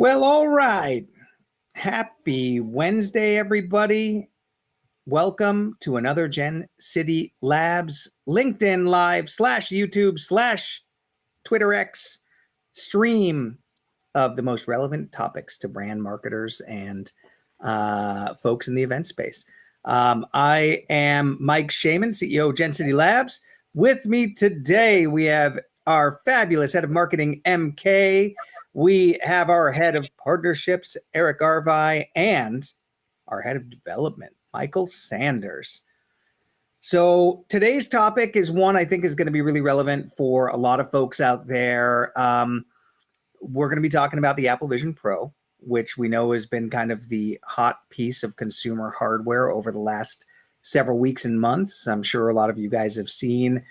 Well, all right. Happy Wednesday, everybody. Welcome to another Gen City Labs LinkedIn Live / YouTube / Twitter X stream of the most relevant topics to brand marketers and folks in the event space. I am Mike Shaman, CEO of Gen City Labs. With me today, we have our fabulous head of marketing, MK. We have our head of partnerships, Eric Arvai, and our head of development, Michael Sanders. So today's topic is one I think is going to be really relevant for a lot of folks out there. We're going to be talking about the Apple Vision Pro, which we know has been kind of the hot piece of consumer hardware over the last several weeks and months. I'm sure a lot of you guys have seen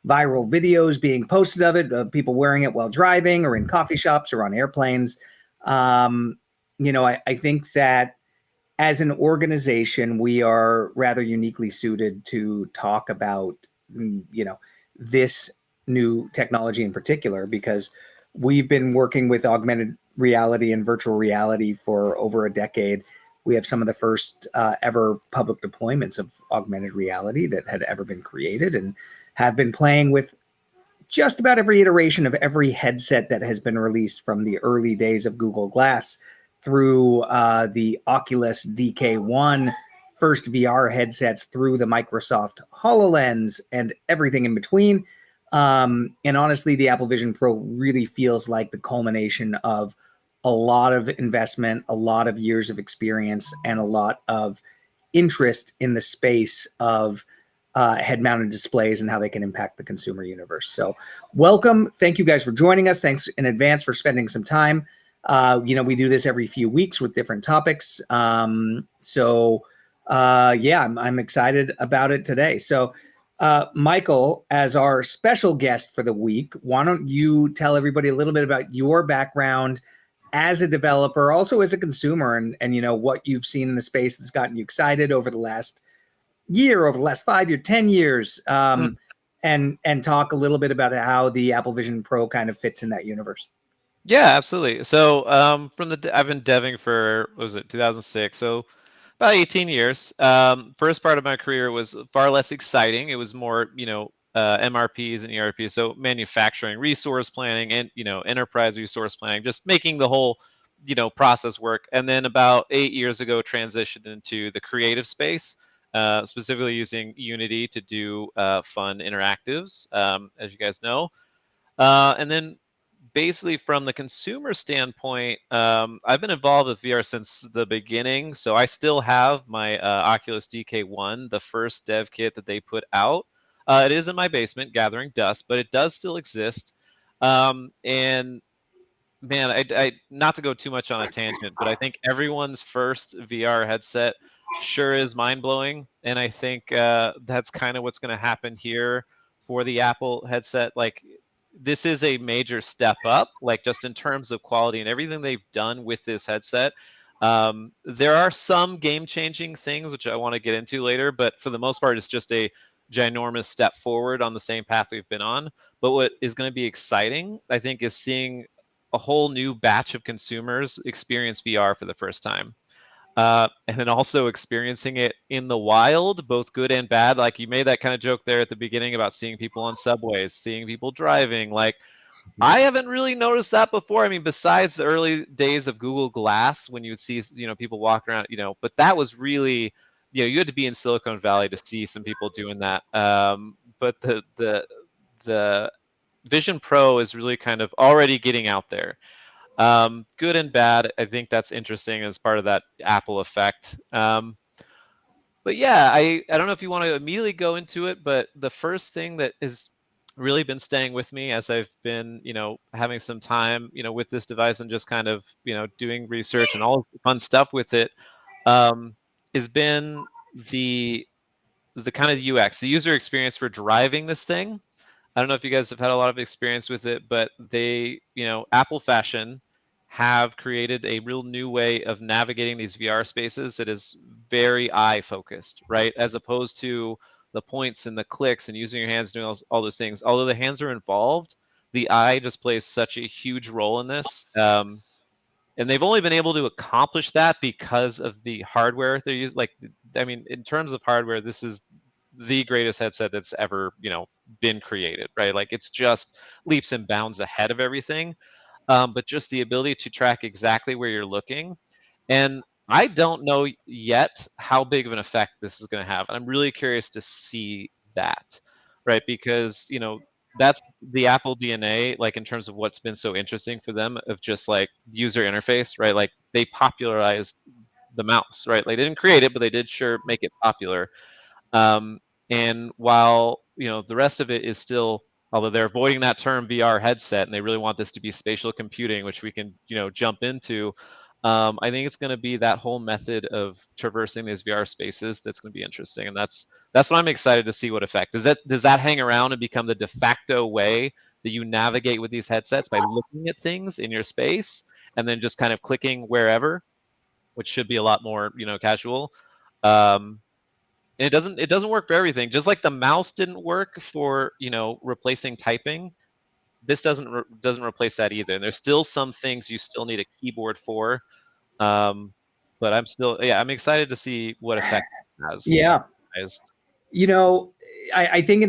viral videos being posted of it, of people wearing it while driving or in coffee shops or on airplanes. I think that as an organization, we are rather uniquely suited to talk about, this new technology in particular, because we've been working with augmented reality and virtual reality for over a decade. We have some of the first ever public deployments of augmented reality that had ever been created, and have been playing with just about every iteration of every headset that has been released, from the early days of Google Glass through the Oculus DK1 first VR headsets, through the Microsoft HoloLens, and everything in between. And honestly, the Apple Vision Pro really feels like the culmination of a lot of investment, a lot of years of experience, and a lot of interest in the space of head-mounted displays and how they can impact the consumer universe. So welcome. Thank you guys for joining us. Thanks in advance for spending some time. We do this every few weeks with different topics. I'm excited about it today. So Michael, as our special guest for the week, why don't you tell everybody a little bit about your background as a developer, also as a consumer, and what you've seen in the space that's gotten you excited over the last year, over the last 5 years, 10 years, and talk a little bit about how the Apple Vision Pro kind of fits in that universe. Yeah, absolutely. So I've been deving for, 2006? So about 18 years. First part of my career was far less exciting. It was more, MRPs and ERPs, so manufacturing resource planning and, enterprise resource planning, just making the whole, process work. And then about 8 years ago, transitioned into the creative space, specifically using Unity to do fun interactives, as you guys know. And then basically from the consumer standpoint, I've been involved with VR since the beginning. So I still have my Oculus DK1, the first dev kit that they put out. It is in my basement gathering dust, but it does still exist. And man, I not to go too much on a tangent, but I think everyone's first VR headset sure is mind-blowing. And I think that's kind of what's going to happen here for the Apple headset. Like, this is a major step up, like just in terms of quality and everything they've done with this headset. There are some game-changing things which I want to get into later, but for the most part, it's just a ginormous step forward on the same path we've been on. But what is going to be exciting, I think, is seeing a whole new batch of consumers experience VR for the first time. And then also experiencing it in the wild, both good and bad. Like, you made that kind of joke there at the beginning about seeing people on subways, seeing people driving. Like, I haven't really noticed that before. I mean, besides the early days of Google Glass, when you would see, people walk around, but that was really, you had to be in Silicon Valley to see some people doing that. But the Vision Pro is really kind of already getting out there. Good and bad. I think that's interesting as part of that Apple effect. But yeah, I don't know if you want to immediately go into it, but the first thing that has really been staying with me as I've been, having some time, with this device and just kind of, doing research and all the fun stuff with it, has been the kind of UX, the user experience for driving this thing. I don't know if you guys have had a lot of experience with it, but they, Apple fashion, have created a real new way of navigating these VR spaces that is very eye focused, right? As opposed to the points and the clicks and using your hands, doing all those things. Although the hands are involved, the eye just plays such a huge role in this. and they've only been able to accomplish that because of the hardware they use. Like, I mean, in terms of hardware, this is the greatest headset that's ever, been created, right? Like, it's just leaps and bounds ahead of everything. But just the ability to track exactly where you're looking. And I don't know yet how big of an effect this is going to have. And I'm really curious to see that, right? Because, that's the Apple DNA, like in terms of what's been so interesting for them of just like user interface, right? Like they popularized the mouse, right? Like they didn't create it, but they did sure make it popular. Um, and while the rest of it is still, although they're avoiding that term VR headset, and they really want this to be spatial computing, which we can jump into. I think it's going to be that whole method of traversing these VR spaces that's going to be interesting, and that's what I'm excited to see what effect does that hang around and become the de facto way that you navigate with these headsets by looking at things in your space and then just kind of clicking wherever, which should be a lot more casual. Um, and it doesn't work for everything. Just like the mouse didn't work for replacing typing, this doesn't replace that either. And there's still some things you still need a keyboard for. Um, but I'm excited to see what effect it has. Yeah. Guys. You know, I think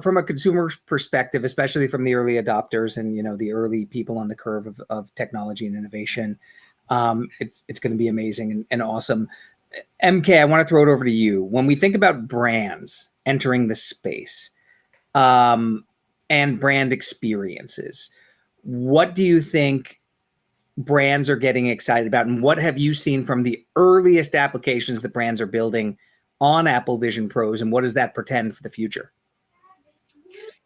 from a consumer perspective, especially from the early adopters and the early people on the curve of technology and innovation, it's going to be amazing and awesome. MK, I want to throw it over to you. When we think about brands entering the space, and brand experiences, what do you think brands are getting excited about, and what have you seen from the earliest applications that brands are building on Apple Vision Pros, and what does that portend for the future?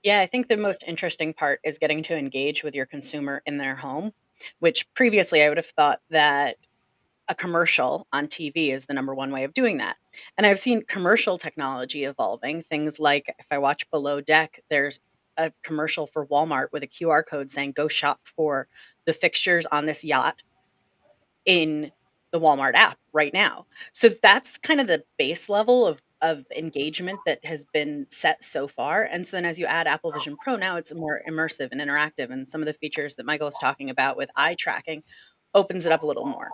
Yeah, I think the most interesting part is getting to engage with your consumer in their home, which previously I would have thought that a commercial on TV is the number one way of doing that. And I've seen commercial technology evolving. Things like if I watch Below Deck, there's a commercial for Walmart with a QR code saying, go shop for the fixtures on this yacht in the Walmart app right now. So that's kind of the base level of engagement that has been set so far. And so then as you add Apple Vision Pro, now it's more immersive and interactive. And some of the features that Michael was talking about with eye tracking opens it up a little more.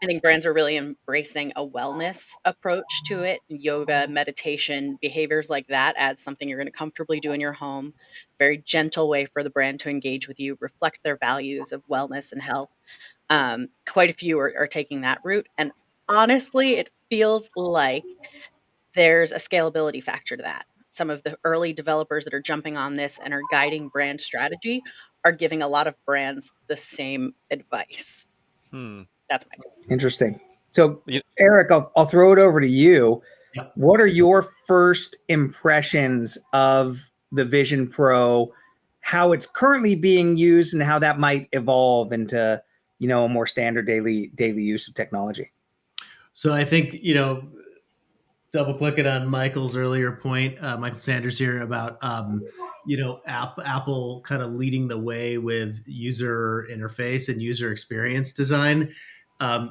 I think brands are really embracing a wellness approach to it, yoga, meditation, behaviors like that as something you're going to comfortably do in your home. Very gentle way for the brand to engage with you, reflect their values of wellness and health. Quite a few are taking that route. And honestly, it feels like there's a scalability factor to that. Some of the early developers that are jumping on this and are guiding brand strategy are giving a lot of brands the same advice. Hmm. That's my take. Interesting. So, You- Eric, I'll throw it over to you. Yeah. What are your first impressions of the Vision Pro, how it's currently being used, and how that might evolve into a more standard daily use of technology? So I think, double clicking on Michael's earlier point, Michael Sanders here about, Apple kind of leading the way with user interface and user experience design.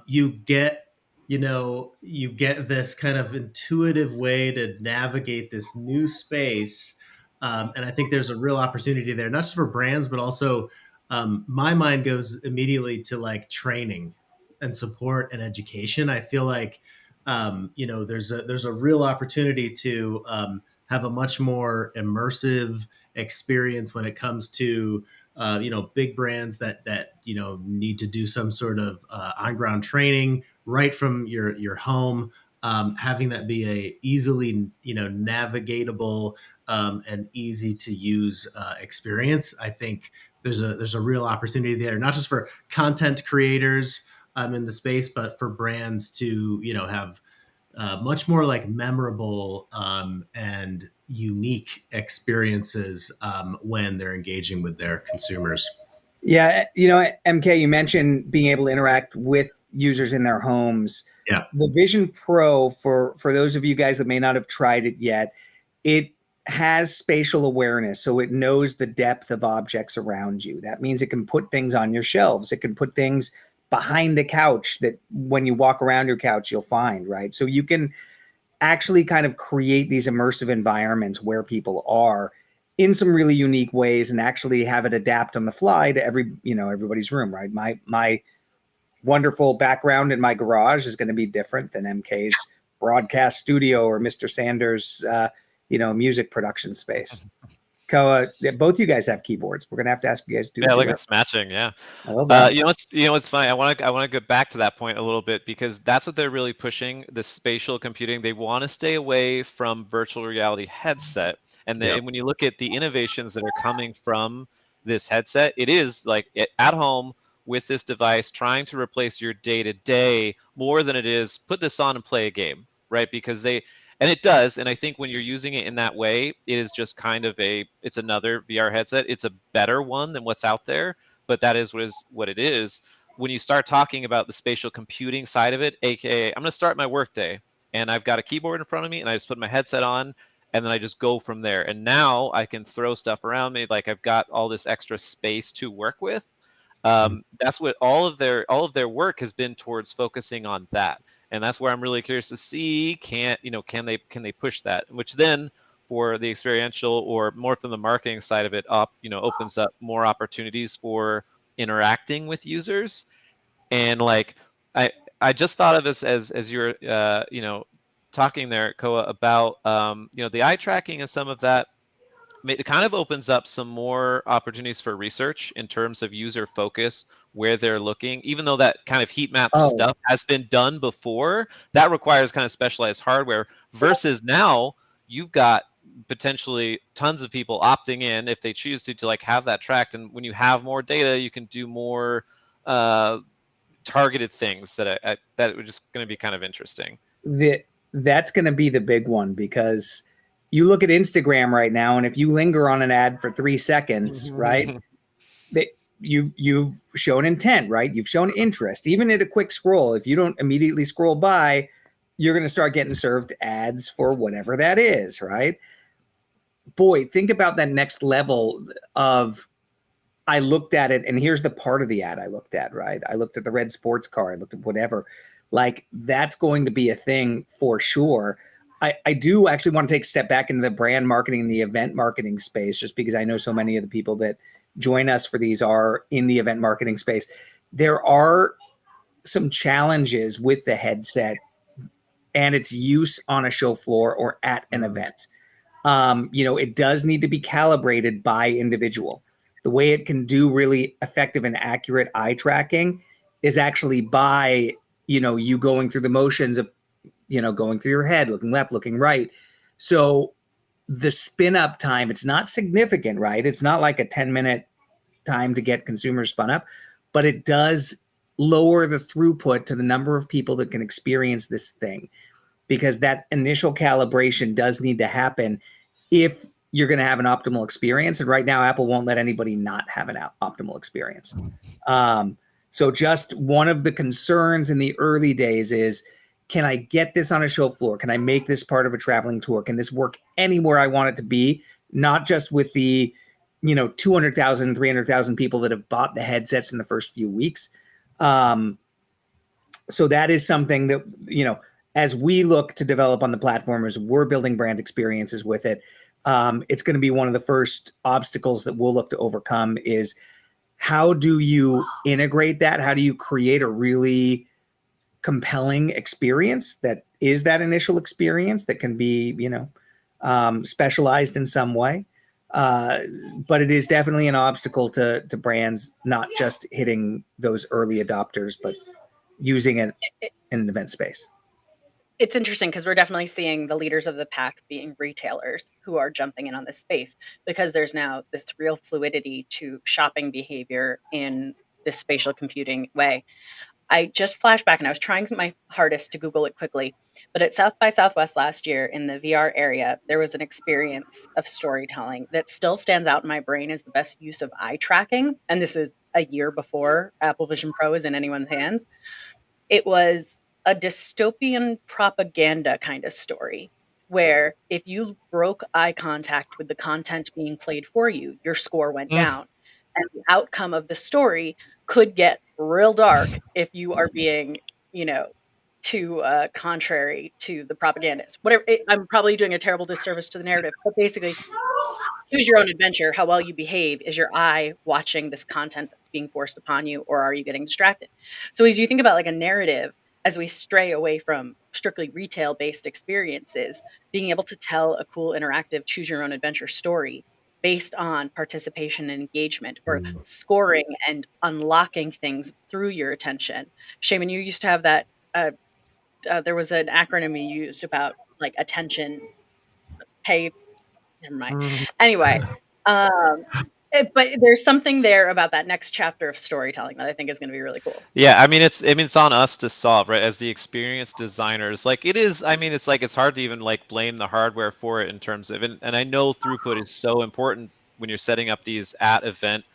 You get, you get this kind of intuitive way to navigate this new space. And I think there's a real opportunity there, not just for brands, but also my mind goes immediately to like training and support and education. I feel like there's a real opportunity to have a much more immersive experience when it comes to big brands that need to do some sort of on ground training right from your home. Having that be a easily navigatable and easy to use experience, I think there's a real opportunity there, not just for content creators in the space, but for brands to have much more like memorable and unique experiences when they're engaging with their consumers. Yeah, MK, you mentioned being able to interact with users in their homes. Yeah. The Vision Pro, for those of you guys that may not have tried it yet, it has spatial awareness, so it knows the depth of objects around you. That means it can put things on your shelves. It can put things behind a couch that when you walk around your couch, you'll find, right? So you can actually kind of create these immersive environments where people are in some really unique ways and actually have it adapt on the fly to everybody's room, right? My wonderful background in my garage is going to be different than MK's broadcast studio or Mr. Sanders, music production space. Koa, both you guys have keyboards. We're gonna have to ask you guys to Yeah, do look it. at matching. Yeah. Well done. What's funny? I want to go back to that point a little bit because that's what they're really pushing, the spatial computing. They want to stay away from virtual reality headset. And when you look at the innovations that are coming from this headset, it is like at home with this device trying to replace your day to day more than it is put this on and play a game, right? Because it does, and I think when you're using it in that way, it is just kind of it's another VR headset. It's a better one than what's out there, but that is what it is. When you start talking about the spatial computing side of it, aka I'm going to start my workday and I've got a keyboard in front of me and I just put my headset on and then I just go from there. And now I can throw stuff around me, like I've got all this extra space to work with. That's what all of their work has been towards focusing on that, and that's where I'm really curious to see can they push that, which then for the experiential or more from the marketing side of it opens up more opportunities for interacting with users. And like I just thought of this as you're talking there, Koa, about the eye tracking and some of that. It kind of opens up some more opportunities for research in terms of user focus, where they're looking. Even though that kind of heat map stuff has been done before, that requires kind of specialized hardware. Versus now, you've got potentially tons of people opting in if they choose to like have that tracked. And when you have more data, you can do more targeted things that are just going to be kind of interesting. That's going to be the big one, because you look at Instagram right now, and if you linger on an ad for 3 seconds, right, you've shown intent, right? You've shown interest. Even at a quick scroll, if you don't immediately scroll by, you're going to start getting served ads for whatever that is, right? Boy, think about that next level of, I looked at it, and here's the part of the ad I looked at, right? I looked at the red sports car, I looked at whatever. Like, that's going to be a thing for sure. I do actually want to take a step back into the brand marketing and the event marketing space, just because I know so many of the people that join us for these are in the event marketing space. There are some challenges with the headset and its use on a show floor or at an event. It does need to be calibrated by individual. The way it can do really effective and accurate eye tracking is actually by, you going through the motions of, going through your head, looking left, looking right. So the spin up time, it's not significant, right? It's not like a 10-minute time to get consumers spun up, but it does lower the throughput to the number of people that can experience this thing, because that initial calibration does need to happen if you're going to have an optimal experience. And right now, Apple won't let anybody not have an optimal experience. So just one of the concerns in the early days is, can I get this on a show floor? Can I make this part of a traveling tour? Can this work anywhere I want it to be? Not just with the 200,000, 300,000 people that have bought the headsets in the first few weeks. So that is something that, as we look to develop on the platform, as we're building brand experiences with it, it's going to be one of the first obstacles that we'll look to overcome is, how do you integrate that? How do you create a really compelling experience that is that initial experience that can be, specialized in some way? But it is definitely an obstacle to brands not just hitting those early adopters, but using it in an event space. It's interesting because we're definitely seeing the leaders of the pack being retailers who are jumping in on this space, because there's now this real fluidity to shopping behavior in this spatial computing way. I just flashed back and I was trying my hardest to Google it quickly, but at South by Southwest last year in the VR area, there was an experience of storytelling that still stands out in my brain as the best use of eye tracking. And this is a year before Apple Vision Pro is in anyone's hands. It was a dystopian propaganda kind of story where if you broke eye contact with the content being played for you, your score went down. And the outcome of the story could get real dark if you are being, too contrary to the propagandist. Whatever, I'm probably doing a terrible disservice to the narrative, but basically, choose your own adventure. How well you behave is your eye watching this content that's being forced upon you, or are you getting distracted? So as you think about like a narrative, as we stray away from strictly retail based experiences, being able to tell a cool interactive choose your own adventure story based on participation and engagement, or scoring and unlocking things through your attention. Shaman, you used to have that there was an acronym you used about like attention pay. Never mind. Mhm. Anyway, um, but there's something there about that next chapter of storytelling that I think is going to be really cool. Yeah, it's on us to solve, right? As the experience designers, like it is. I mean, it's like it's hard to even like blame the hardware for it in terms of, and I know throughput is so important when you're setting up these at event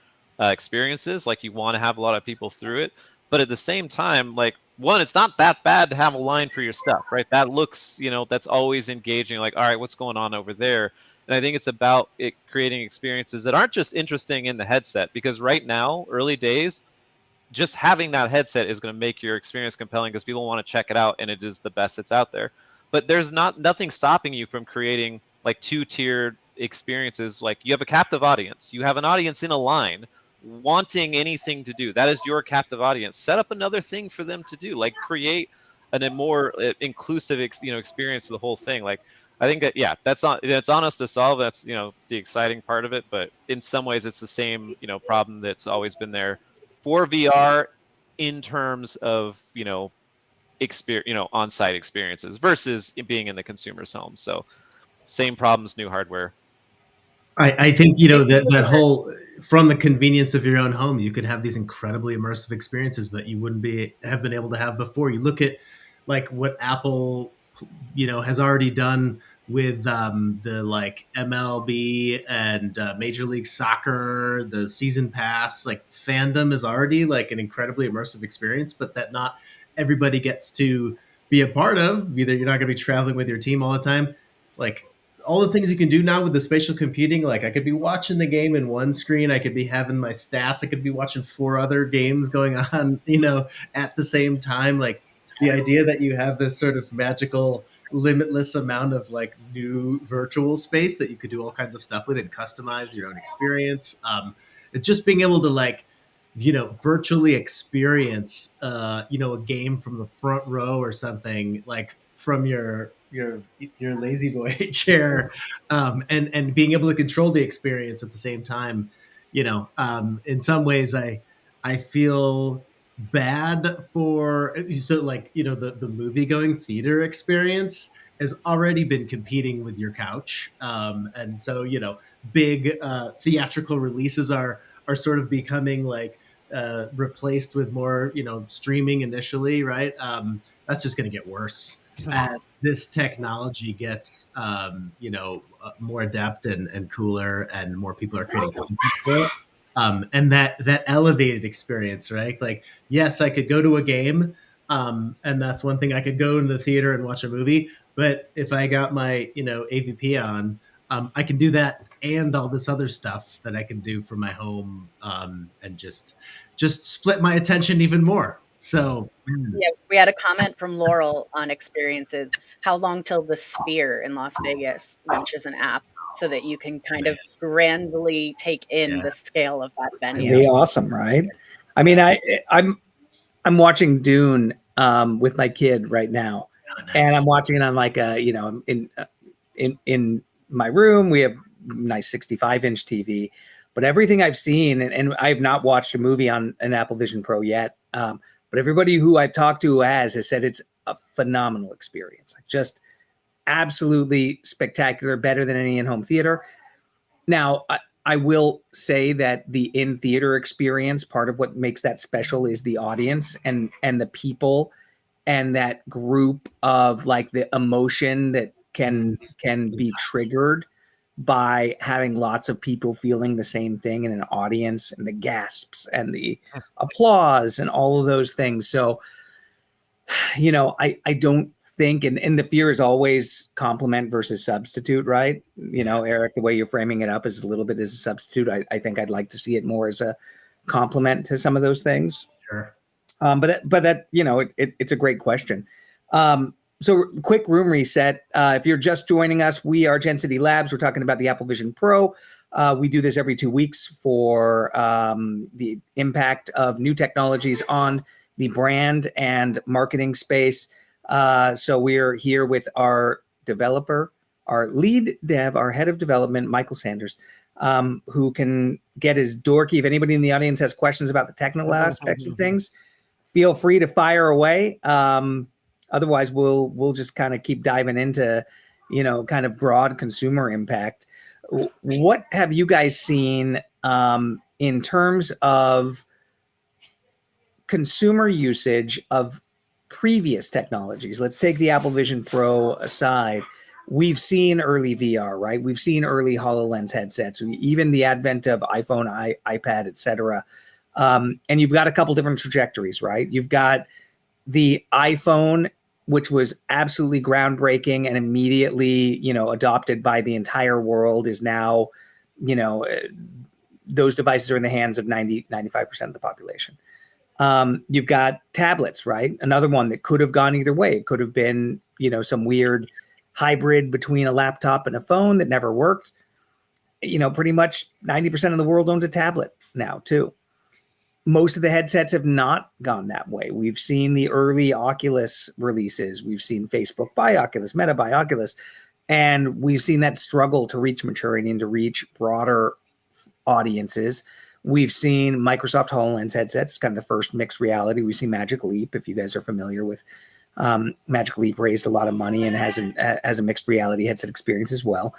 experiences. Like you want to have a lot of people through it, but at the same time, like one, it's not that bad to have a line for your stuff, right? That looks, that's always engaging. Like, all right, what's going on over there? And I think it's about it creating experiences that aren't just interesting in the headset, because right now, early days, just having that headset is going to make your experience compelling because people want to check it out and it is the best that's out there. But there's nothing stopping you from creating like two-tiered experiences. Like you have a captive audience, you have an audience in a line wanting anything to do. That is your captive audience. Set up another thing for them to do. Like create a more inclusive experience of the whole thing. Like I think that, yeah, that's on us to solve. That's the exciting part of it. But in some ways it's the same problem that's always been there for VR in terms of on-site experiences versus it being in the consumer's home. So same problems, new hardware. I think that whole, from the convenience of your own home, you can have these incredibly immersive experiences that you wouldn't have been able to have before. You look at like what Apple has already done with the like MLB and Major League Soccer, the season pass. Like fandom is already like an incredibly immersive experience, but that not everybody gets to be a part of. Either you're not going to be traveling with your team all the time, like all the things you can do now with the spatial computing. Like I could be watching the game in one screen, I could be having my stats, I could be watching 4 other games going on, at the same time. Like the idea that you have this sort of magical, limitless amount of like new virtual space that you could do all kinds of stuff with and customize your own experience. It's just being able to like, virtually experience, a game from the front row or something, like from your lazy boy chair, and being able to control the experience at the same time. In some ways, I feel bad for, so like the movie going theater experience has already been competing with your couch, and so big theatrical releases are sort of becoming like replaced with more streaming initially, right? That's just going to get worse as this technology gets more adept and cooler, and more people are creating content for it. And that elevated experience, right? Like, yes, I could go to a game, and that's one thing. I could go into the theater and watch a movie, but if I got my AVP on, I can do that and all this other stuff that I can do from my home, and just split my attention even more. So Yeah, we had a comment from Laurel on experiences. How long till the Sphere in Las Vegas launches an app so that you can kind of grandly take in the scale of that It'd venue? be awesome, right? I mean, I'm watching Dune with my kid right now, and I'm watching it on like a in my room. We have nice 65-inch TV, but everything I've seen, and I've not watched a movie on an Apple Vision Pro yet. But everybody who I've talked to has said it's a phenomenal experience, like just absolutely spectacular, better than any in-home theater. Now, I will say that the in-theater experience, part of what makes that special is the audience and the people and that group of like the emotion that can be triggered by having lots of people feeling the same thing in an audience, and the gasps and the applause and all of those things. So, I don't think, and the fear is always complement versus substitute, right? Eric, the way you're framing it up is a little bit as a substitute. I think I'd like to see it more as a complement to some of those things. Sure. But that it's a great question. So quick room reset. If you're just joining us, we are Gen City Labs. We're talking about the Apple Vision Pro. We do this every 2 weeks for the impact of new technologies on the brand and marketing space. So we're here with our developer, our lead dev, our head of development, Michael Sanders, who can get his dorky. If anybody in the audience has questions about the technical aspects of things, feel free to fire away. Otherwise, we'll just kind of keep diving into, kind of broad consumer impact. What have you guys seen in terms of consumer usage of previous technologies? Let's take the Apple Vision Pro aside. We've seen early VR, right? We've seen early HoloLens headsets, even the advent of iPhone, iPad, etc. And you've got a couple different trajectories, right? You've got the iPhone, which was absolutely groundbreaking and immediately, adopted by the entire world, is now, those devices are in the hands of 95% of the population. You've got tablets, right? Another one that could have gone either way. It could have been, some weird hybrid between a laptop and a phone that never worked. Pretty much 90% of the world owns a tablet now too. Most of the headsets have not gone that way. We've seen the early Oculus releases. We've seen Facebook buy Oculus, Meta buy Oculus, and we've seen that struggle to reach maturity and to reach broader audiences. We've seen Microsoft HoloLens headsets, kind of the first mixed reality. We've seen Magic Leap, if you guys are familiar with Magic Leap, raised a lot of money and has a mixed reality headset experience as well.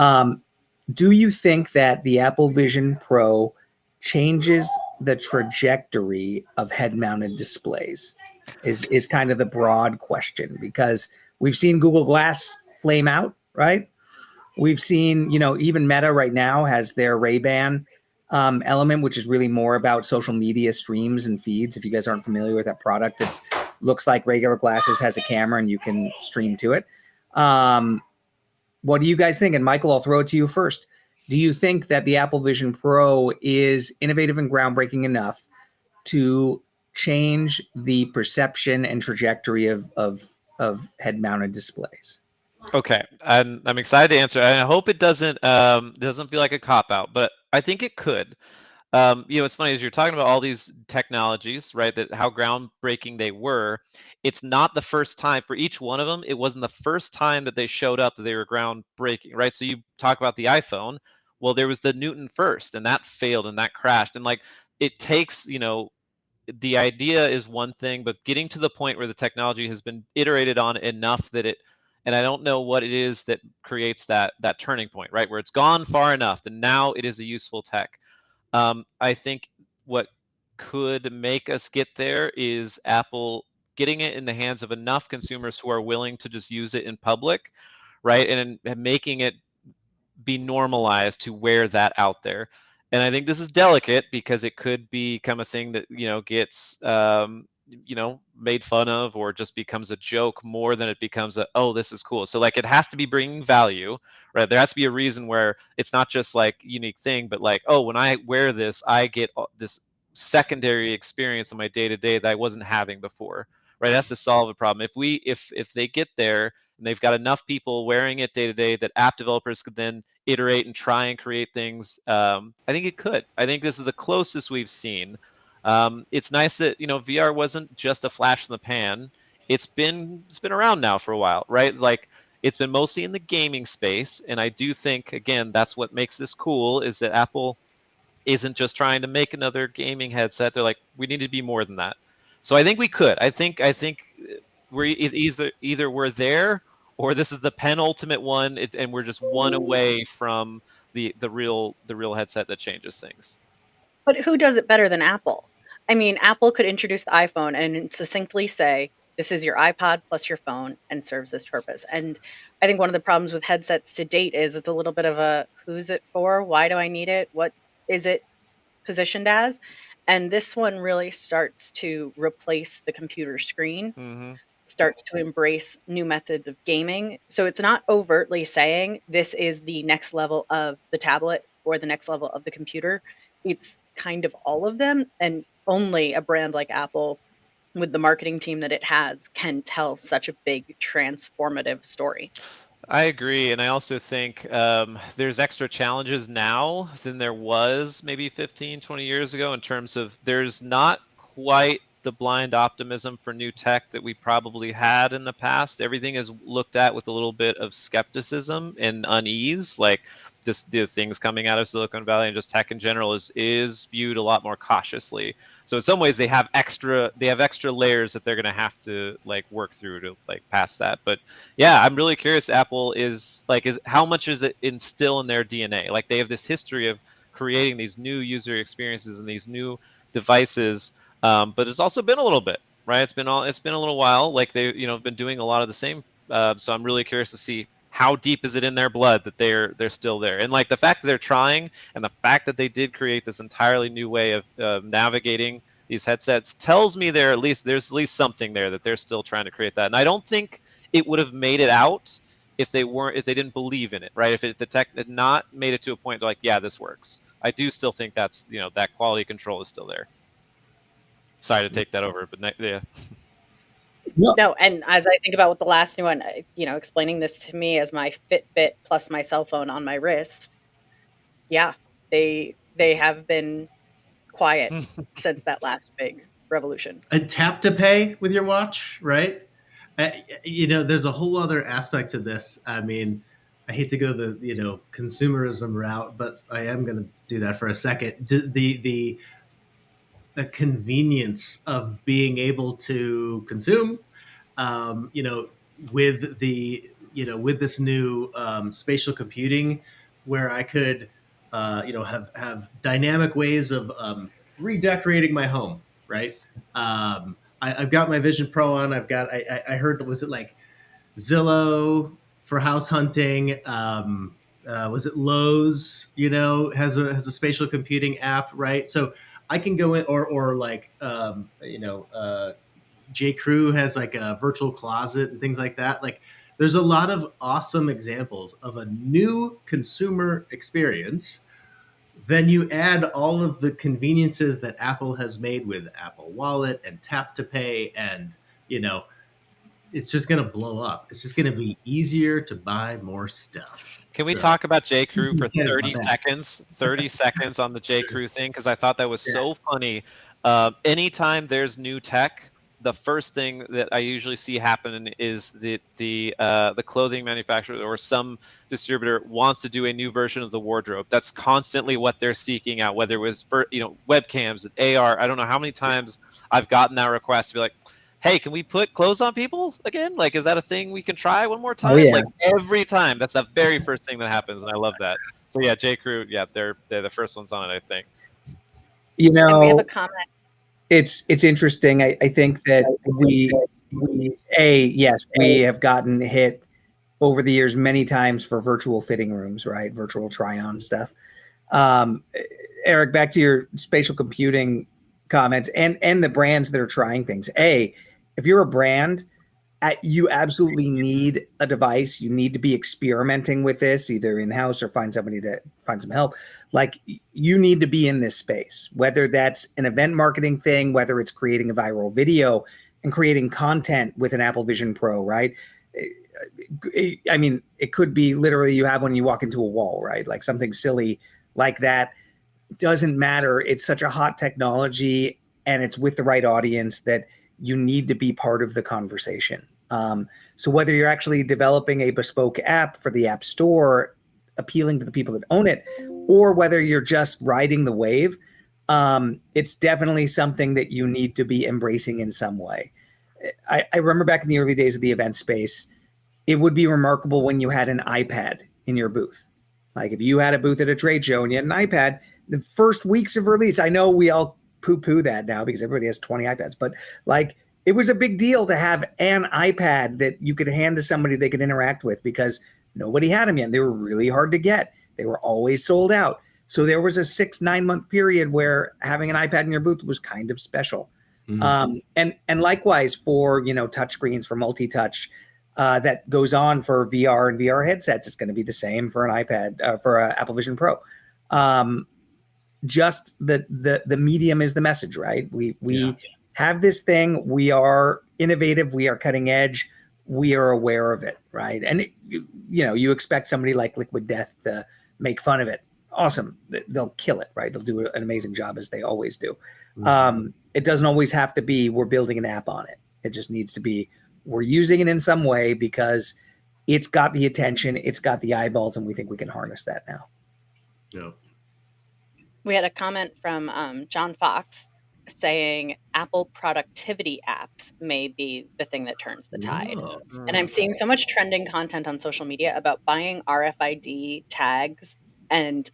Do you think that the Apple Vision Pro changes the trajectory of head-mounted displays? Is kind of the broad question, because we've seen Google Glass flame out, right? We've seen, even Meta right now has their Ray-Ban element, which is really more about social media streams and feeds. If you guys aren't familiar with that product, it looks like regular glasses, has a camera, and you can stream to it. What do you guys think? And Michael, I'll throw it to you first. Do you think that the Apple Vision Pro is innovative and groundbreaking enough to change the perception and trajectory of head-mounted displays? Okay, I'm excited to answer. And I hope it doesn't feel like a cop out, but I think it could. It's funny as you're talking about all these technologies, right? That how groundbreaking they were. It's not the first time for each one of them. It wasn't the first time that they showed up that they were groundbreaking, right? So you talk about the iPhone. Well, there was the Newton first, and that failed and that crashed. And like it takes, the idea is one thing, but getting to the point where the technology has been iterated on enough that it, and I don't know what it is that creates that turning point, right? Where it's gone far enough and now it is a useful tech. I think what could make us get there is Apple getting it in the hands of enough consumers who are willing to just use it in public, right? And making it be normalized to wear that out there. And I think this is delicate because it could become a thing that, gets, made fun of or just becomes a joke more than it becomes a, oh, this is cool. So like it has to be bringing value, right? There has to be a reason where it's not just like unique thing, but like, oh, when I wear this, I get this secondary experience in my day to day that I wasn't having before, right? It has to solve a problem. If they get there and they've got enough people wearing it day to day that app developers could then iterate and try and create things, I think it could. I think this is the closest we've seen. It's nice that VR wasn't just a flash in the pan. It's been around now for a while, right? Like it's been mostly in the gaming space, and I do think again that's what makes this cool is that Apple isn't just trying to make another gaming headset. They're like, we need to be more than that. So I think we could. I think we're either we're there or this is the penultimate one, and we're just one away from the real headset that changes things. But who does it better than Apple? I mean, Apple could introduce the iPhone and succinctly say, this is your iPod plus your phone and serves this purpose. And I think one of the problems with headsets to date is it's a little bit of a who's it for? Why do I need it? What is it positioned as? And this one really starts to replace the computer screen, Mm-hmm. starts to embrace new methods of gaming. So it's not overtly saying this is the next level of the tablet or the next level of the computer. It's kind of all of them. And only a brand like Apple, with the marketing team that it has, can tell such a big transformative story. I agree, and I also think there's extra challenges now than there was maybe 15, 20 years ago in terms of there's not quite the blind optimism for new tech that we probably had in the past. Everything is looked at with a little bit of skepticism and unease, like just the things coming out of Silicon Valley and just tech in general is viewed a lot more cautiously. So in some ways they have extra layers that they're going to have to like work through to like pass that. But yeah, I'm really curious. Apple is how much is it instill in their DNA? Like they have this history of creating these new user experiences and these new devices, but it's also been a little bit, right? It's been a little while. Like they been doing a lot of the same. So I'm really curious to see how deep is it in their blood that they're still there, and like the fact that they're trying, and the fact that they did create this entirely new way of navigating these headsets tells me there's at least something there that they're still trying to create that. And I don't think it would have made it out if they didn't believe in it, right? If the tech had not made it to a point like, yeah, this works. I do still think that's that quality control is still there. Sorry to take that over, but yeah. No, and as I think about what the last new one, explaining this to me as my Fitbit plus my cell phone on my wrist, yeah, they have been quiet since that last big revolution. A tap to pay with your watch, right? There's a whole other aspect to this. I mean, I hate to go the consumerism route, but I am going to do that for a second. The convenience of being able to consume, with with this new spatial computing, where I could, have dynamic ways of redecorating my home, right? I've got my Vision Pro on. I heard, was it like Zillow for house hunting? Was it Lowe's? Has a spatial computing app, right? So I can go in, or like J. Crew has like a virtual closet and things like that. Like, there's a lot of awesome examples of a new consumer experience. Then you add all of the conveniences that Apple has made with Apple Wallet and Tap to Pay, and it's just going to blow up. It's just going to be easier to buy more stuff. Can we talk about J. Crew I'm for excited 30 about that. seconds? 30 seconds on the J. Crew thing, because I thought that was so funny. Anytime there's new tech, the first thing that I usually see happen is the clothing manufacturer or some distributor wants to do a new version of the wardrobe. That's constantly what they're seeking out, whether it was for webcams and AR. I don't know how many times I've gotten that request to be like, hey, can we put clothes on people again? Like, is that a thing we can try one more time? Oh, yeah. Like every time, that's the very first thing that happens, and I love that. So yeah, J. Crew, yeah, they're the first ones on it, I think. And we have a comment. It's interesting. I think that yes, we have gotten hit over the years many times for virtual fitting rooms, right? Virtual try-on stuff. Eric, back to your spatial computing comments and the brands that are trying things. If you're a brand, you absolutely need a device. You need to be experimenting with this, either in-house or find somebody to find some help. Like, you need to be in this space, whether that's an event marketing thing, whether it's creating a viral video and creating content with an Apple Vision Pro, right? I mean, it could be literally you have when you walk into a wall, right? Like something silly like that. Doesn't matter. It's such a hot technology, and it's with the right audience that you need to be part of the conversation. So whether you're actually developing a bespoke app for the App Store, appealing to the people that own it, or whether you're just riding the wave, it's definitely something that you need to be embracing in some way. I remember back in the early days of the event space, it would be remarkable when you had an iPad in your booth. Like if you had a booth at a trade show and you had an iPad, the first weeks of release, I know we all poo-poo that now because everybody has 20 iPads, but like it was a big deal to have an iPad that you could hand to somebody they could interact with because nobody had them yet. They were really hard to get. They were always sold out. So there was a 6-9 month period where having an iPad in your booth was kind of special. Mm-hmm. And likewise for, touchscreens, for multi-touch, that goes on for VR and VR headsets. It's going to be the same for an iPad, for an Apple Vision Pro. Just the medium is the message, right? We have this thing. We are innovative. We are cutting edge. we are aware of it, right? And you expect somebody like Liquid Death to make fun of it. Awesome, they'll kill it, right? They'll do an amazing job as they always do. It doesn't always have to be we're building an app on it. It just needs to be we're using it in some way because it's got the attention, it's got the eyeballs, and we think we can harness that now. Yeah. We had a comment from John Fox saying Apple productivity apps may be the thing that turns the tide. Oh. And I'm seeing so much trending content on social media about buying RFID tags and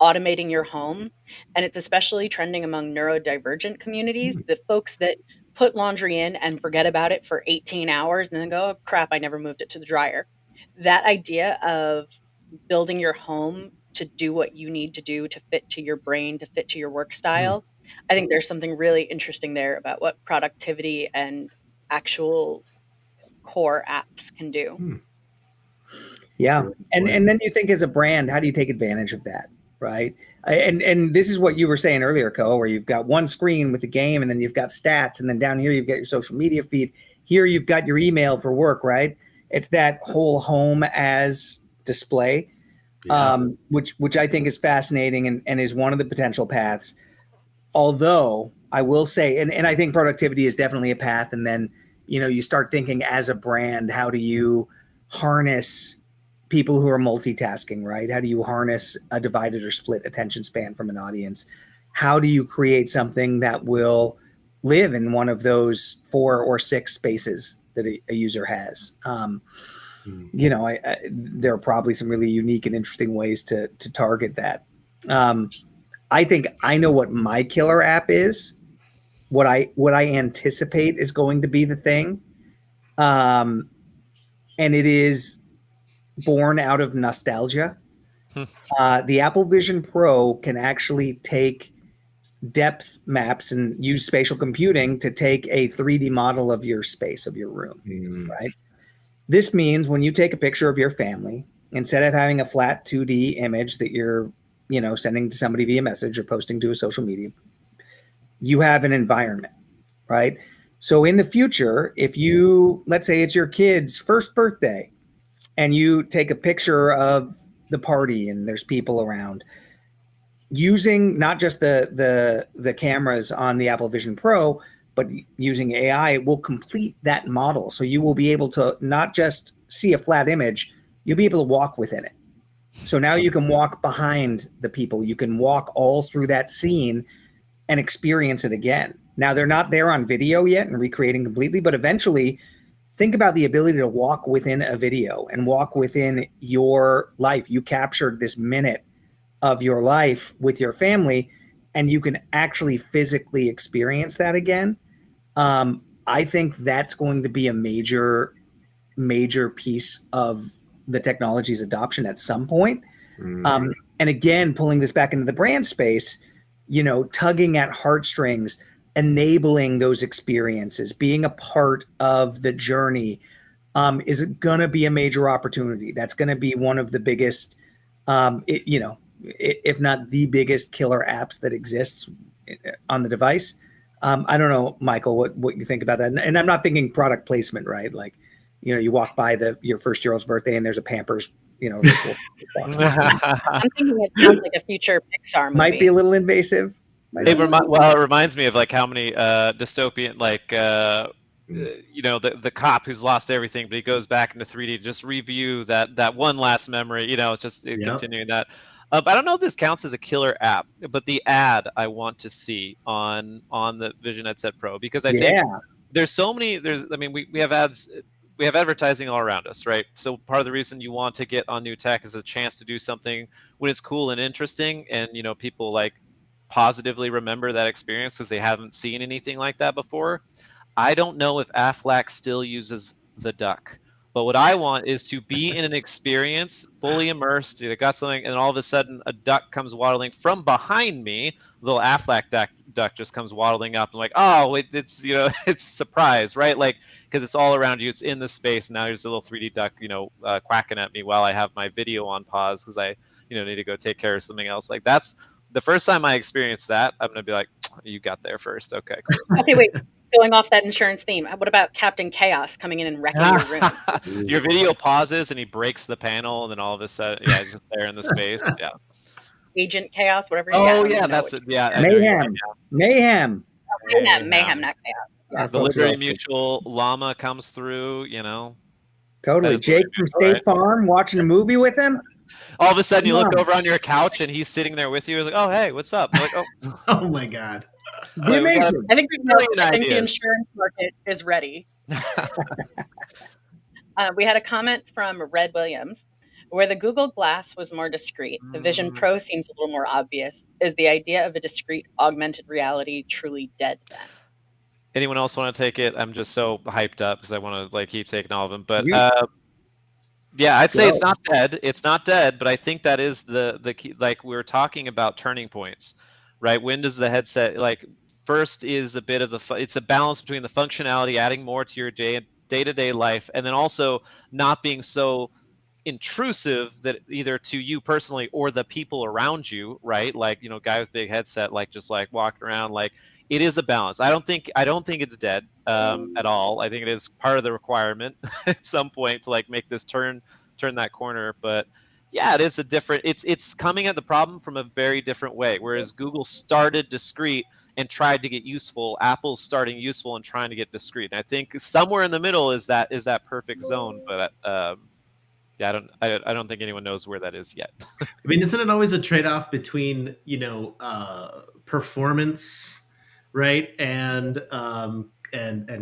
automating your home. And it's especially trending among neurodivergent communities, the folks that put laundry in and forget about it for 18 hours and then go, oh, crap, I never moved it to the dryer. That idea of building your home to do what you need to do to fit to your brain, to fit to your work style. I think there's something really interesting there about what productivity and actual core apps can do. Yeah. Sure. And then you think as a brand, how do you take advantage of that? Right. And this is what you were saying earlier, Co, where you've got one screen with the game and then you've got stats. And then down here, you've got your social media feed. Here, you've got your email for work, right? It's that whole home as display, which I think is fascinating and is one of the potential paths. Although I will say, and I think productivity is definitely a path. And then, you start thinking as a brand, how do you harness people who are multitasking, right? How do you harness a divided or split attention span from an audience? How do you create something that will live in one of those 4 or 6 spaces that a user has? There are probably some really unique and interesting ways to target that. I think I know what my killer app is, what I anticipate is going to be the thing. And it is born out of nostalgia. The Apple Vision Pro can actually take depth maps and use spatial computing to take a 3D model of your space, of your room, right? This means when you take a picture of your family, instead of having a flat 2D image that you're, sending to somebody via message or posting to a social media, you have an environment, right? So in the future, if let's say it's your kid's first birthday and you take a picture of the party and there's people around, using not just the cameras on the Apple Vision Pro, but using AI will complete that model. So you will be able to not just see a flat image, you'll be able to walk within it. So now you can walk behind the people. You can walk all through that scene and experience it again. Now, they're not there on video yet and recreating completely, but eventually think about the ability to walk within a video and walk within your life. You captured this minute of your life with your family, and you can actually physically experience that again. I think that's going to be a major piece of the technology's adoption at some point. And again, pulling this back into the brand space, tugging at heartstrings, enabling those experiences, being a part of the journey, is going to be a major opportunity. That's going to be one of the biggest, if not the biggest killer apps that exists on the device. I don't know, Michael, what you think about that. And I'm not thinking product placement, right? Like, you walk by your first year old's birthday and there's a Pampers, virtual box. I'm thinking it sounds like a future Pixar movie. Might be a little invasive. It reminds me of like how many dystopian, like the cop who's lost everything, but he goes back into 3D to just review that one last memory. It's just continuing that. I don't know if this counts as a killer app, but the ad I want to see on the Vision Headset Pro, because I think there's so many. We have ads. We have advertising all around us, right? So part of the reason you want to get on new tech is a chance to do something when it's cool and interesting, and people like positively remember that experience because they haven't seen anything like that before. I don't know if Aflac still uses the duck, but what I want is to be in an experience fully immersed. I got something, and all of a sudden a duck comes waddling from behind me. Little Aflac duck just comes waddling up. I'm like, oh, it's it's surprise, right? Like, because it's all around you, it's in the space. Now there's a little 3D duck, quacking at me while I have my video on pause because I need to go take care of something else. Like, that's the first time I experienced that. I'm gonna be like, you got there first, okay, cool. Okay, wait. Going off that insurance theme, what about Captain Chaos coming in and wrecking your room? Your video pauses and he breaks the panel, and then all of a sudden, yeah, it's just there in the space. Yeah. Agent Chaos, whatever. Oh I don't yeah, even know that's which. it. Yeah, I know you're right. Mayhem. Mayhem, not Chaos. Our The folks Liberty are Mutual llama comes through. totally. That is Jake from all right. State Farm watching a movie with him. All of a sudden, you Come look on. over on your couch and he's sitting there with you. He's like, "Oh, hey, what's up?" You're like, "Oh, Oh my God. Be Like, we got- amazing. I think the ideas. insurance market is ready. We had a comment from Red Williams. Where the Google Glass was more discreet, the Vision Pro seems a little more obvious. Is the idea of a discrete augmented reality truly dead then? anyone else want to take it? I'm just so hyped up because I want to keep taking all of them. But You- yeah, I'd say it's Go. not dead. It's not dead, but I think that is the key. Like we were talking about turning points, right? When does the headset first is a bit of it's a balance between the functionality, adding more to your day-to-day life, and then also not being so intrusive that either to you personally or the people around you, right? Like, guy with big headset, just walking around, it is a balance. I don't think it's dead at all. I think it is part of the requirement at some point to make this turn that corner. But yeah, it is a different, it's coming at the problem from a very different way. Whereas Google started discrete and tried to get useful, Apple's starting useful and trying to get discrete. And I think somewhere in the middle is that perfect zone. But yeah, I don't think anyone knows where that is yet. I mean, isn't it always a trade-off between, performance, right? And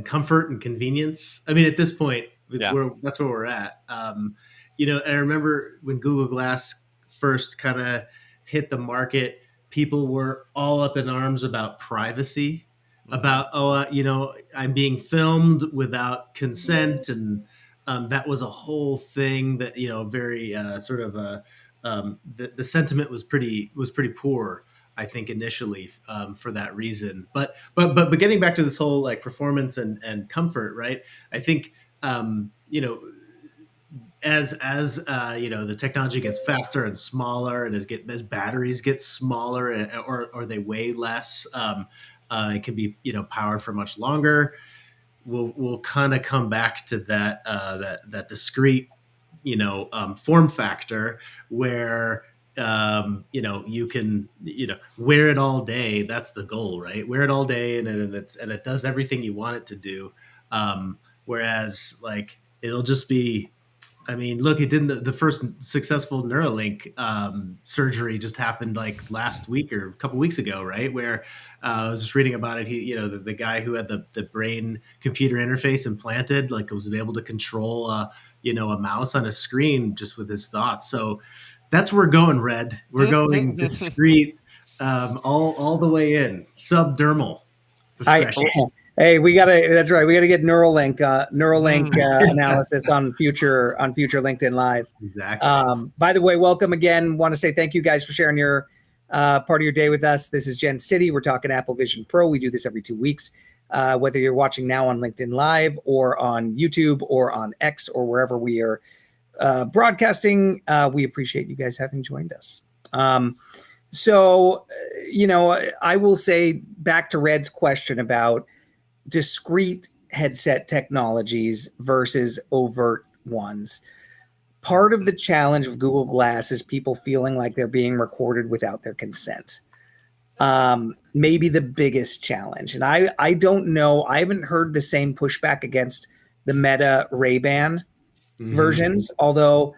comfort and convenience. I mean, at this point, Yeah. that's where we're at. And I remember when Google Glass first kind of hit the market, people were all up in arms about privacy, about, I'm being filmed without consent. And that was a whole thing that, very sort of the sentiment was pretty poor, I think, initially, for that reason. But getting back to this whole performance and comfort, right? I think as the technology gets faster and smaller, and as batteries get smaller, or they weigh less, it can be powered for much longer. We'll kind of come back to that discrete form factor where you can wear it all day. That's the goal, right? Wear it all day, and it does everything you want it to do. Whereas it'll just be, I mean, look, it didn't. The first successful Neuralink surgery just happened last week or a couple weeks ago, right? Where I was just reading about it. He, the guy who had the brain computer interface implanted, was able to control, a mouse on a screen just with his thoughts. So that's where we're going, Red. We're going discrete, all the way in, subdermal discretion. Hey, that's right. We gotta get Neuralink analysis on future LinkedIn Live. Exactly. By the way, welcome again. Want to say thank you guys for sharing your part of your day with us. This is Gen City. We're talking Apple Vision Pro. We do this every 2 weeks. Whether you're watching now on LinkedIn Live or on YouTube or on X or wherever we are broadcasting, we appreciate you guys having joined us. So, I will say back to Red's question about discrete headset technologies versus overt ones. Part of the challenge of Google Glass is people feeling like they're being recorded without their consent. Maybe the biggest challenge. And I don't know. I haven't heard the same pushback against the Meta Ray-Ban versions, although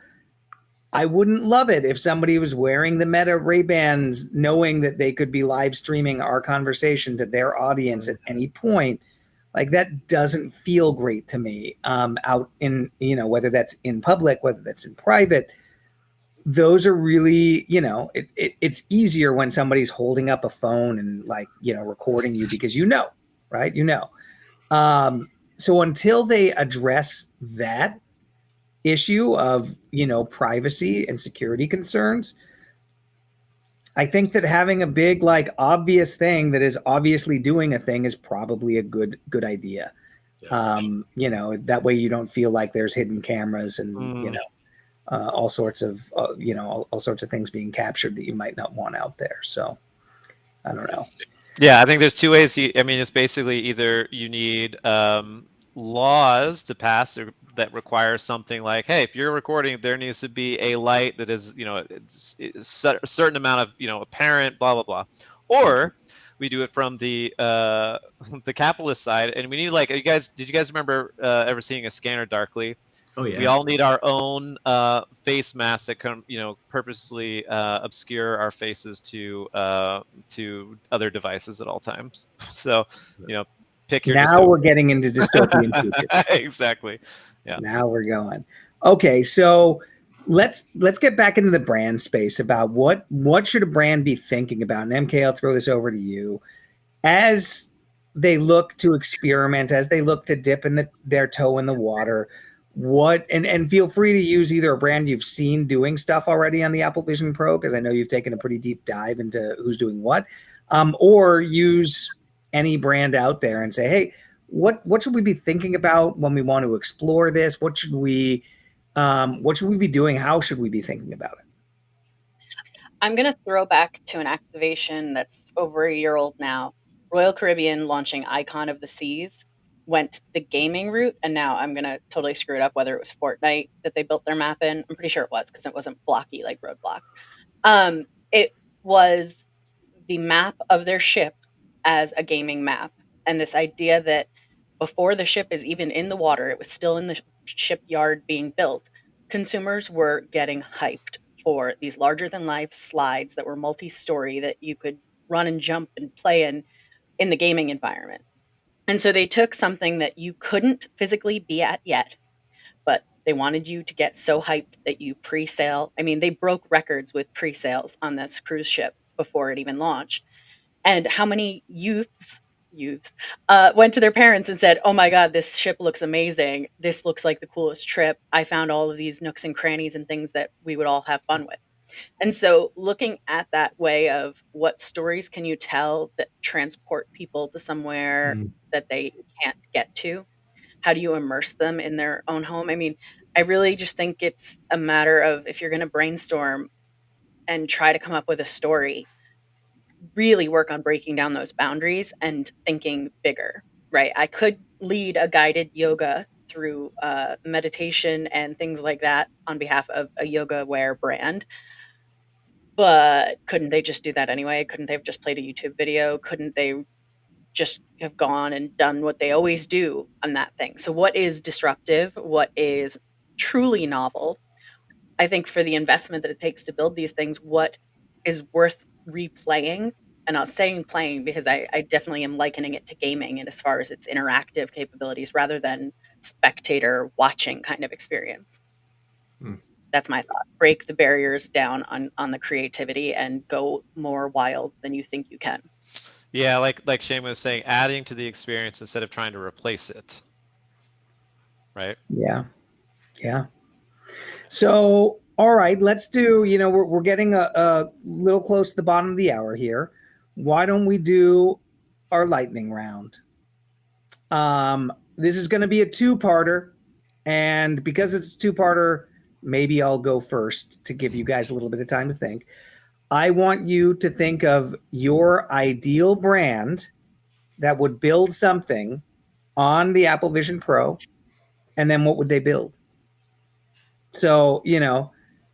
I wouldn't love it if somebody was wearing the Meta Ray-Bans knowing that they could be live streaming our conversation to their audience at any point. That doesn't feel great to me, out in, whether that's in public, whether that's in private. Those are really, it's easier when somebody's holding up a phone and recording you because right? So until they address that issue of, privacy and security concerns, I think that having a big, obvious thing that is obviously doing a thing is probably a good idea. Yeah. That way you don't feel like there's hidden cameras and, all sorts of, all sorts of things being captured that you might not want out there. So I don't know. Yeah, I think there's two ways. I mean, it's basically either you need laws to pass that require something like, hey, if you're recording, there needs to be a light that is, it's a certain amount of, apparent, blah blah blah, or we do it from the the capitalist side, and we need like, did you guys remember ever seeing a Scanner Darkly? Oh yeah. We all need our own face masks that can, purposely obscure our faces to other devices at all times. So, pick your Now we're getting into dystopian futures. Exactly. Yeah. Now we're going. Okay, so let's get back into the brand space about what should a brand be thinking about. And MK, I'll throw this over to you. As they look to experiment, as they look to dip their toe in the water, and feel free to use either a brand you've seen doing stuff already on the Apple Vision Pro, because I know you've taken a pretty deep dive into who's doing what, or use any brand out there and say, hey, what should we be thinking about when we want to explore this? What should we be doing? How should we be thinking about it? I'm going to throw back to an activation that's over a year old now. Royal Caribbean launching Icon of the Seas went the gaming route, and now I'm going to totally screw it up, whether it was Fortnite that they built their map in. I'm pretty sure it was, because it wasn't blocky like Roadblocks. It was the map of their ship as a gaming map, and this idea that before the ship is even in the water, it was still in the shipyard being built. Consumers were getting hyped for these larger than life slides that were multi-story that you could run and jump and play in the gaming environment. And so they took something that you couldn't physically be at yet, but they wanted you to get so hyped that you pre-sale. I mean, they broke records with pre-sales on this cruise ship before it even launched. And how many youths went to their parents and said, oh my God, this ship looks amazing. This looks like the coolest trip. I found all of these nooks and crannies and things that we would all have fun with. And so looking at that way of what stories can you tell that transport people to somewhere that they can't get to? How do you immerse them in their own home? I mean, I really just think it's a matter of, if you're going to brainstorm and try to come up with a story, really work on breaking down those boundaries and thinking bigger, right? I could lead a guided yoga through meditation and things like that on behalf of a yoga wear brand. But couldn't they just do that anyway? Couldn't they have just played a YouTube video? Couldn't they just have gone and done what they always do on that thing? So what is disruptive? What is truly novel? I think for the investment that it takes to build these things, what is worth replaying? And I'm saying playing because I definitely am likening it to gaming, and as far as its interactive capabilities rather than spectator watching kind of experience. That's my thought. Break the barriers down on the creativity and go more wild than you think you can. Yeah, like Shane was saying, adding to the experience instead of trying to replace it. Right? Yeah. So, all right, let's do, we're getting a little close to the bottom of the hour here. Why don't we do our lightning round? This is going to be a two-parter, and because it's a two-parter, maybe I'll go first to give you guys a little bit of time to think. I want you to think of your ideal brand that would build something on the Apple Vision Pro, and then what would they build? So,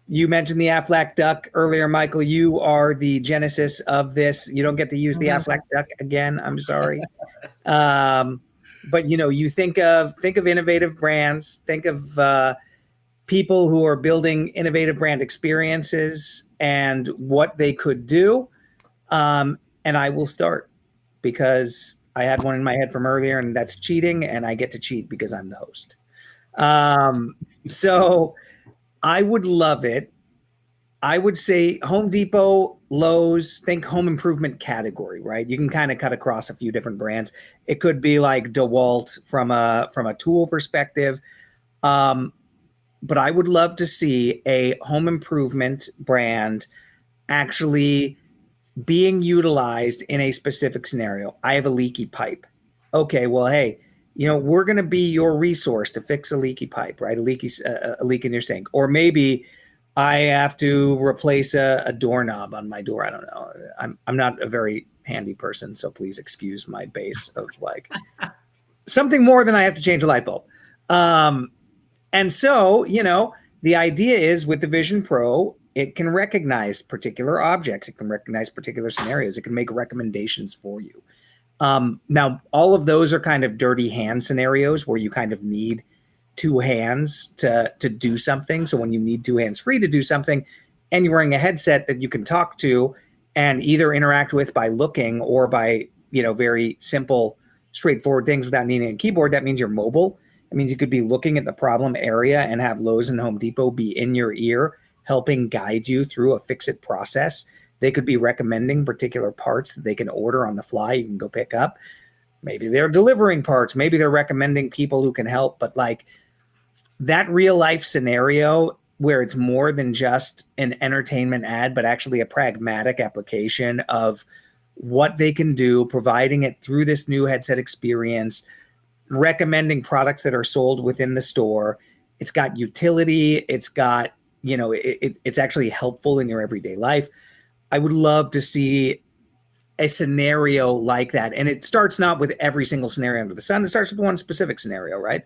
you mentioned the Aflac duck earlier, Michael. You are the genesis of this. You don't get to use the Aflac duck again. I'm sorry. But you think of innovative brands. Think of people who are building innovative brand experiences and what they could do. And I will start because I had one in my head from earlier, and that's cheating, and I get to cheat because I'm the host. So I would love it. I would say Home Depot, Lowe's, think home improvement category, right? You can kind of cut across a few different brands. It could be like DeWalt from a tool perspective. But I would love to see a home improvement brand actually being utilized in a specific scenario. I have a leaky pipe. Okay, well, hey, we're going to be your resource to fix a leaky pipe, right? A leak in your sink. Or maybe I have to replace a doorknob on my door. I don't know. I'm not a very handy person, so please excuse my base of like something more than I have to change a light bulb. And so, the idea is with the Vision Pro, it can recognize particular objects, it can recognize particular scenarios, it can make recommendations for you. Now, all of those are kind of dirty hand scenarios where you kind of need two hands to do something. So when you need two hands free to do something, and you're wearing a headset that you can talk to and either interact with by looking or by, very simple, straightforward things without needing a keyboard, that means you're mobile. It means you could be looking at the problem area and have Lowe's and Home Depot be in your ear, helping guide you through a fix-it process. They could be recommending particular parts that they can order on the fly. You can go pick up. Maybe they're delivering parts. Maybe they're recommending people who can help. But like that real life scenario where it's more than just an entertainment ad, but actually a pragmatic application of what they can do, providing it through this new headset experience, recommending products that are sold within the store. It's got utility. It's got, it's actually helpful in your everyday life. I would love to see a scenario like that. And it starts not with every single scenario under the sun. It starts with one specific scenario, right?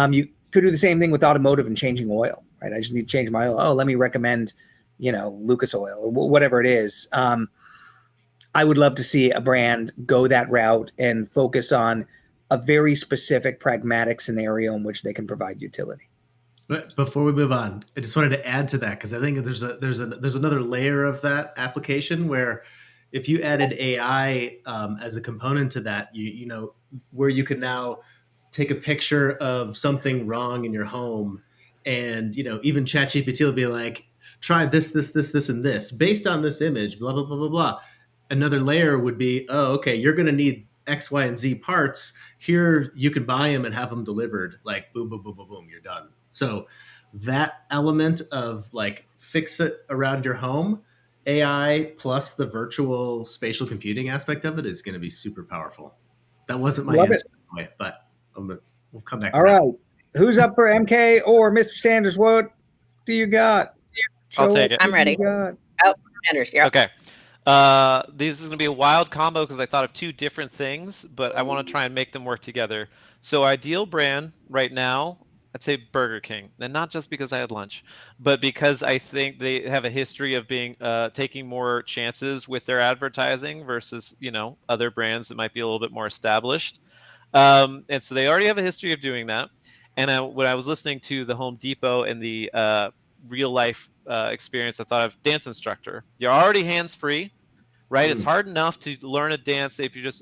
You could do the same thing with automotive and changing oil, right? I just need to change my oil. Oh, let me recommend, Lucas Oil or whatever it is. I would love to see a brand go that route and focus on a very specific pragmatic scenario in which they can provide utility. But before we move on, I just wanted to add to that because I think there's another layer of that application where if you added AI as a component to that, where you can now take a picture of something wrong in your home, and even ChatGPT will be like, try this, and this based on this image, blah blah blah blah blah. Another layer would be, oh, okay, you're going to need X, Y, and Z parts. Here, you can buy them and have them delivered. Like boom, boom, boom, boom, boom, you're done. So that element of like fix it around your home, AI plus the virtual spatial computing aspect of it is going to be super powerful. That wasn't my answer, by the way, but we'll come back. All right. Who's up for MK or Mr. Sanders? What do you got? I'll take it. I'm ready. Oh, Sanders, you're up. Okay. This is going to be a wild combo because I thought of two different things, but I want to try and make them work together. So ideal brand right now, I'd say Burger King, and not just because I had lunch, but because I think they have a history of being taking more chances with their advertising versus other brands that might be a little bit more established, and so they already have a history of doing that. And when I was listening to the Home Depot and the real life experience, I thought of dance instructor. You're already hands free, right? It's hard enough to learn a dance if you're just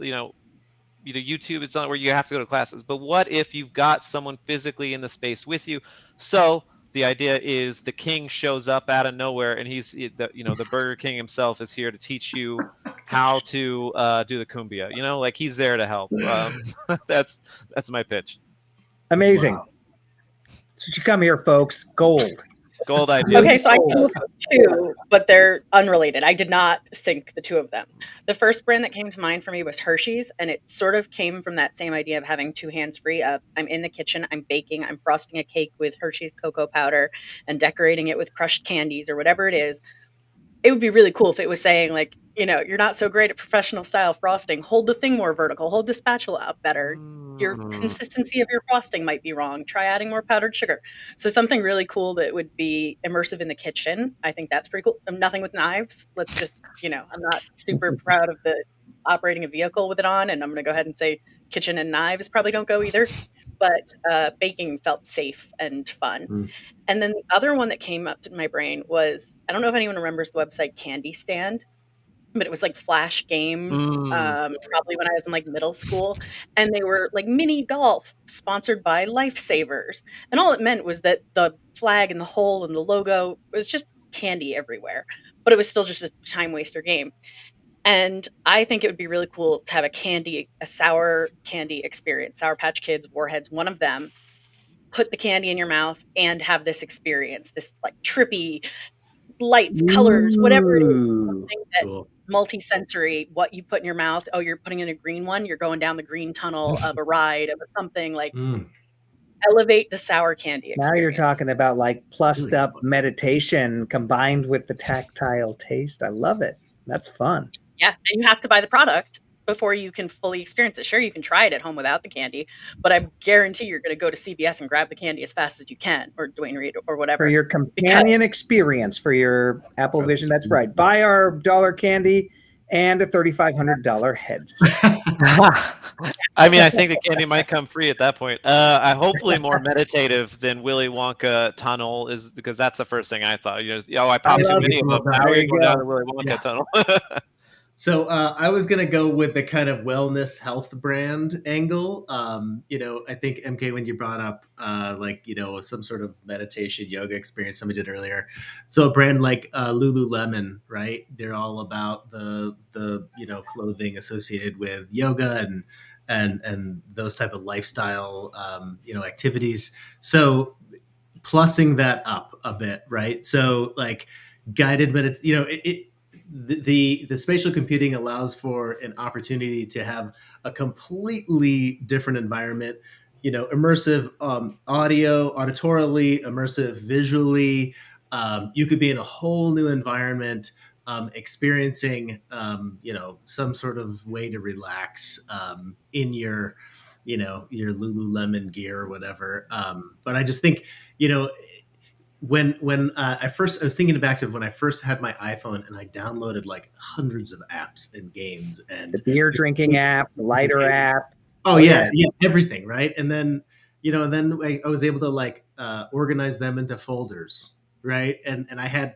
YouTube, it's not where you have to go to classes. But what if you've got someone physically in the space with you? So the idea is the king shows up out of nowhere, and he's the Burger King himself is here to teach you how to do the cumbia. Like he's there to help. That's my pitch. Amazing. Wow. So you come here, folks. Gold idea. Okay, so I came up with two, but they're unrelated. I did not sync the two of them. The first brand that came to mind for me was Hershey's, and it sort of came from that same idea of having two hands free. I'm in the kitchen, I'm baking, I'm frosting a cake with Hershey's cocoa powder and decorating it with crushed candies or whatever it is. It would be really cool if it was saying like, you're not so great at professional style frosting. Hold the thing more vertical. Hold the spatula up better. Your consistency of your frosting might be wrong. Try adding more powdered sugar. So something really cool that would be immersive in the kitchen. I think that's pretty cool. Nothing with knives. Let's just, I'm not super proud of the operating a vehicle with it on. And I'm going to go ahead and say kitchen and knives probably don't go either. But baking felt safe and fun. And then the other one that came up to my brain was, I don't know if anyone remembers the website Candy Stand, but it was like flash games, probably when I was in like middle school. And they were like mini golf sponsored by Lifesavers. And all it meant was that the flag and the hole and the logo was just candy everywhere. But it was still just a time waster game. And I think it would be really cool to have a sour candy experience, Sour Patch Kids, Warheads, one of them, put the candy in your mouth and have this experience, this like trippy lights, colors, whatever it is, something that's cool. Multi-sensory, what you put in your mouth. Oh, you're putting in a green one, you're going down the green tunnel of a ride of something like elevate the sour candy experience. Now you're talking about like plussed up meditation combined with the tactile taste. I love it. That's fun. Yeah, and you have to buy the product before you can fully experience it. Sure, you can try it at home without the candy, but I guarantee you're going to go to CVS and grab the candy as fast as you can, or Dwayne Reed, or whatever. For your because companion experience for your Apple Vision. That's right. Buy our dollar candy and a $3,500 headset. I mean, I think the candy might come free at that point. I hopefully more meditative than Willy Wonka tunnel is, because that's the first thing I thought. I popped too love many it. of them. Well, How are there we you going go. down the Willy Wonka tunnel? So I was gonna go with the kind of wellness health brand angle. I think MK, when you brought up some sort of meditation yoga experience somebody did earlier. So a brand like Lululemon, right? They're all about the clothing associated with yoga and those type of lifestyle activities. So plussing that up a bit, right? So like guided the spatial computing allows for an opportunity to have a completely different environment, immersive auditorily, immersive visually. You could be in a whole new environment, experiencing some sort of way to relax in your Lululemon gear or whatever. But I just think, when I was thinking back to when I first had my iPhone and I downloaded like hundreds of apps and games and The beer drinking app, the lighter app. Oh yeah, everything, right? And then I was able to organize them into folders, right? And then I had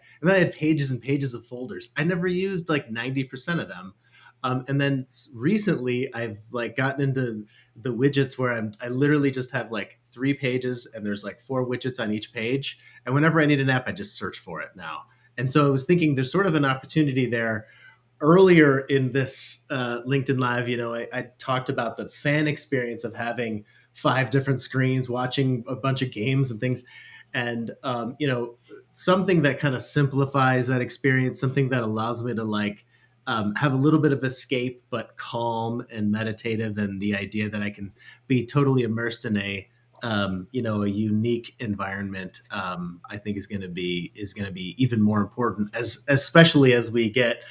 pages and pages of folders. I never used like 90% of them. And then recently I've like gotten into the widgets where I literally just have like 3 pages and there's like 4 widgets on each page. And whenever I need an app, I just search for it now. And so I was thinking there's sort of an opportunity there. Earlier in this LinkedIn Live, I talked about the fan experience of having 5 different screens, watching a bunch of games and things. And, something that kind of simplifies that experience, something that allows me to have a little bit of escape, but calm and meditative. And the idea that I can be totally immersed in a unique environment, I think is going to be even more important, especially as we get,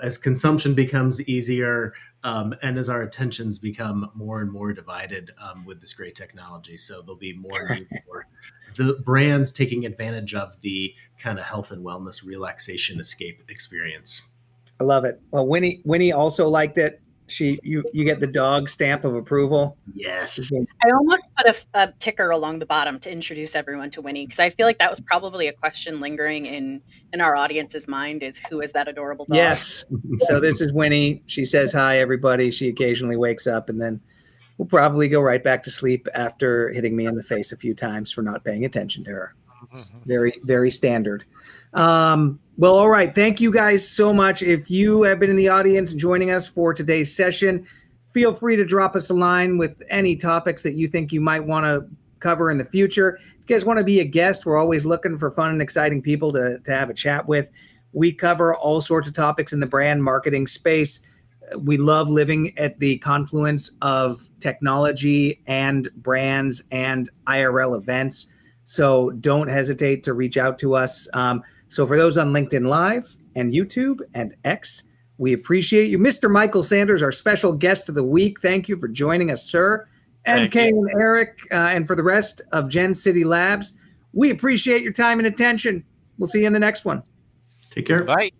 as consumption becomes easier, and as our attentions become more and more divided with this great technology. So there'll be more need for the brands taking advantage of the kind of health and wellness relaxation escape experience. I love it. Well, Winnie also liked it. You get the dog stamp of approval. Yes. I almost put a ticker along the bottom to introduce everyone to Winnie, because I feel like that was probably a question lingering in our audience's mind, is who is that adorable dog? Yes. So this is Winnie. She says hi, everybody. She occasionally wakes up, and then we'll probably go right back to sleep after hitting me in the face a few times for not paying attention to her. It's very, very standard. Well, all right. Thank you guys so much. If you have been in the audience joining us for today's session, feel free to drop us a line with any topics that you think you might want to cover in the future. If you guys want to be a guest, we're always looking for fun and exciting people to have a chat with. We cover all sorts of topics in the brand marketing space. We love living at the confluence of technology and brands and IRL events. So don't hesitate to reach out to us. So for those on LinkedIn Live and YouTube and X, we appreciate you. Mr. Michael Sanders, our special guest of the week. Thank you for joining us, sir. MK and Eric, and for the rest of Gen City Labs, we appreciate your time and attention. We'll see you in the next one. Take care. Bye.